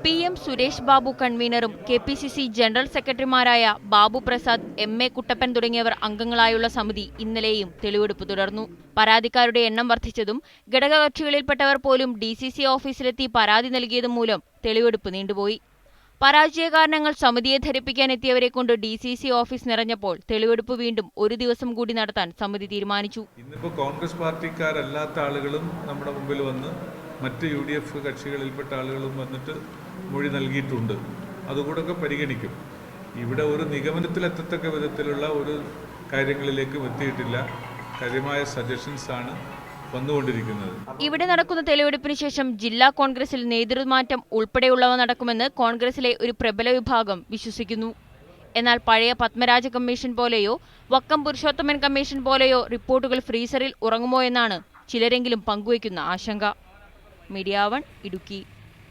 PM Suresh Babu കൺവീനറും KPCC general സെക്രട്ടറിമാരായ Babu Prasad, MA Kuttappan തുടങ്ങിയവർ അംഗങ്ങളായുള്ള സമിതി ഇന്നലെയും തെളിവെടുപ്പ് തുടർന്നു. പരാതിക്കാരുടെ എണ്ണം വർദ്ധിച്ചതും ഘടകകക്ഷികളിൽപ്പെട്ടവർ പോലും DCC ഓഫീസിലെത്തി പരാതി നൽകിയതും മൂലം തെളിവെടുപ്പ് നീണ്ടുപോയി. പരാജയ കാരണങ്ങൾ സമിതിയെ ധരിപ്പിക്കാനെത്തിയവരെ കൊണ്ട് DCC ഓഫീസ് നിറഞ്ഞപ്പോൾ തെളിവെടുപ്പ് വീണ്ടും ഒരു ദിവസം കൂടി നടത്താൻ സമിതി തീരുമാനിച്ചു. ഇന്നിപ്പോൾ കോൺഗ്രസ് പാർട്ടിക്കാരല്ലാത്ത ആളുകളും നമ്മുടെ മുമ്പിൽ വന്ന് മറ്റ് UDF കക്ഷികളിൽപ്പെട്ട ആളുകളും വന്നിട്ട് മൊഴി നൽകിയിട്ടുണ്ട്. അതുകൂടൊക്കെ പരിഗണിക്കും. ഇവിടെ ഒരു നിഗമനത്തിലെത്തത്തക്ക വിധത്തിലുള്ള ഒരു കാര്യങ്ങളിലേക്കും എത്തിയിട്ടില്ല. കാര്യമായ സജഷൻസ് ആണ് വന്നുകൊണ്ടിരിക്കുന്നത്. ഇവിടെ നടക്കുന്ന തെളിവെടുപ്പിന് ശേഷം ജില്ലാ കോൺഗ്രസിൽ നേതൃമാറ്റം ഉൾപ്പെടെയുള്ളവ നടക്കുമെന്ന് കോൺഗ്രസിലെ ഒരു പ്രബല വിഭാഗം വിശ്വസിക്കുന്നു. എന്നാൽ പഴയ പത്മരാജ കമ്മീഷൻ പോലെയോ വക്കം പുരുഷോത്തമൻ കമ്മീഷൻ പോലെയോ റിപ്പോർട്ടുകൾ ഫ്രീസറിൽ ഉറങ്ങുമോ എന്നാണ് ചിലരെങ്കിലും പങ്കുവയ്ക്കുന്ന ആശങ്ക. മീഡിയ 1 ഇടുക്കി.